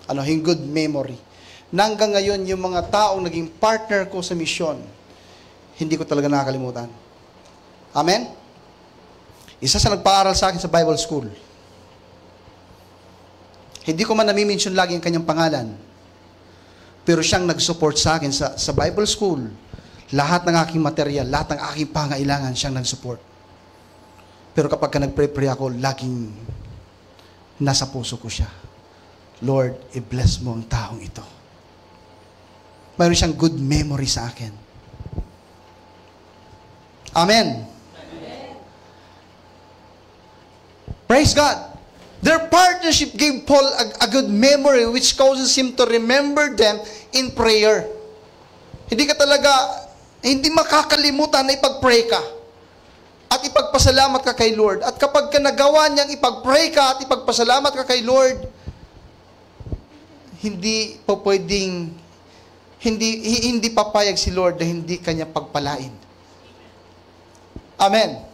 Yung good memory. Na hanggang ngayon, yung mga taong naging partner ko sa misyon, hindi ko talaga nakakalimutan. Amen? Isa sa nagpaaral sa akin sa Bible School. Hindi ko man nami-mention lagi ang kanyang pangalan. Pero siyang nag-support sa akin sa Bible School. Lahat ng aking material, lahat ng aking pangailangan, siyang nag-support. Pero kapag nag-pray ako, laging nasa puso ko siya. Lord, i-bless mo ang taong ito. Mayroon siyang good memory sa akin. Amen. Praise God. Their partnership gave Paul a good memory which causes him to remember them in prayer. Hindi makakalimutan na ipag-pray ka at ipagpasalamat ka kay Lord. At kapag ka nagawa niyang ipag-pray ka at ipagpasalamat ka kay Lord, hindi papayag si Lord na hindi kanya pagpalain. Amen.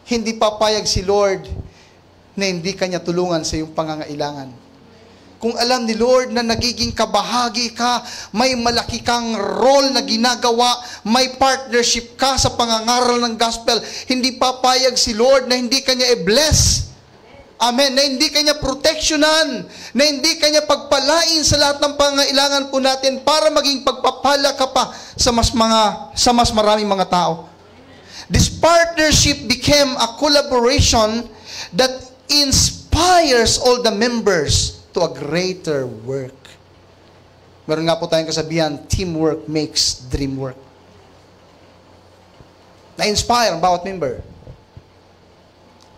Hindi papayag si Lord na hindi kanya tulungan sa iyong pangangailangan. Kung alam ni Lord na nagiging kabahagi ka, may malaki kang role na ginagawa, may partnership ka sa pangangaral ng gospel, hindi papayag si Lord na hindi kanya i-bless. Amen. Na hindi kanya protectionan, na hindi kanya pagpalain sa lahat ng pangangailangan po natin para maging pagpapala ka pa sa mas maraming mga tao. This partnership became a collaboration that inspires all the members to a greater work. Meron nga po tayong kasabihan, teamwork makes dream work. Na-inspire ang bawat member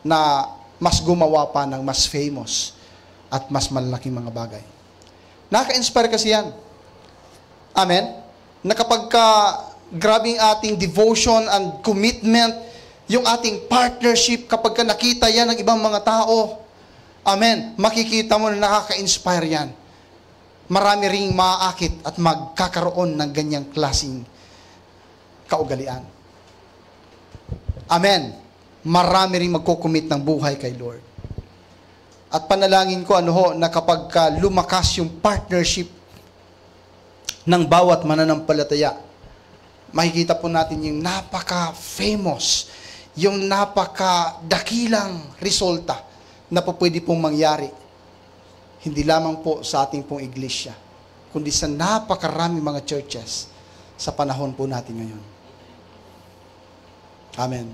na mas gumawa pa ng mas famous at mas malalaking mga bagay. Naka-inspire kasi yan. Amen? Na kapag grabe ang ating devotion and commitment, yung ating partnership, kapag ka nakita yan ng ibang mga tao, amen, makikita mo na nakaka-inspire yan. Marami ring maaakit at magkakaroon ng ganyang klaseng kaugalian. Amen. Marami ring magkukumit ng buhay kay Lord. At panalangin ko, na kapag lumakas yung partnership ng bawat mananampalataya, makikita po natin yung napaka-famous, yung napaka-dakilang resulta na po pwede pong mangyari. Hindi lamang po sa ating pong iglesia, kundi sa napakarami mga churches sa panahon po natin ngayon. Amen.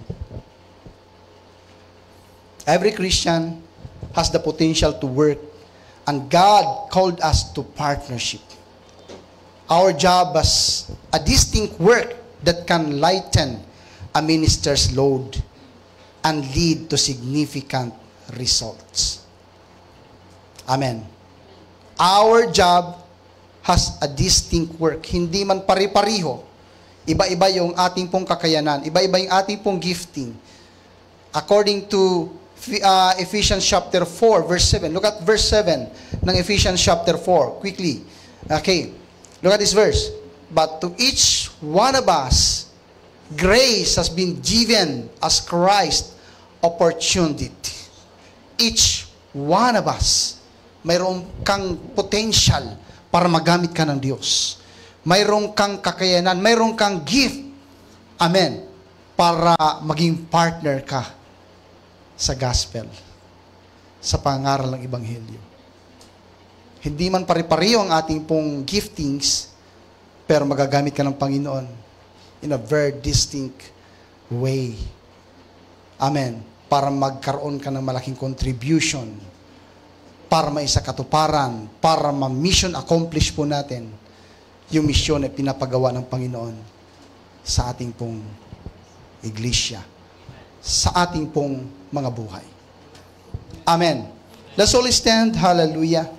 Every Christian has the potential to work, and God called us to partnership. Our job as a distinct work that can lighten a minister's load and lead to significant results. Amen. Our job has a distinct work. Hindi man pare-pareho. Iba-iba yung ating pong kakayanan. Iba-iba yung ating pong gifting. According to Ephesians chapter 4, verse 7. Look at verse 7 ng Ephesians chapter 4. Quickly. Okay. Look at this verse. But to each one of us, grace has been given as Christ opportunity. Each one of us, mayroon kang potential para magamit ka ng Diyos. Mayroon kang kakayanan, mayroon kang gift. Amen. Para maging partner ka sa gospel, sa pangaral ng Ebanghelyo. Hindi man pare-pareho ang ating pong giftings, pero magagamit ka ng Panginoon in a very distinct way. Amen. Para magkaroon ka ng malaking contribution, para maisakatuparan, para ma-mission accomplish po natin yung misyon na pinapagawa ng Panginoon sa ating pong iglesia, sa ating pong mga buhay. Amen. Let's all stand. Hallelujah.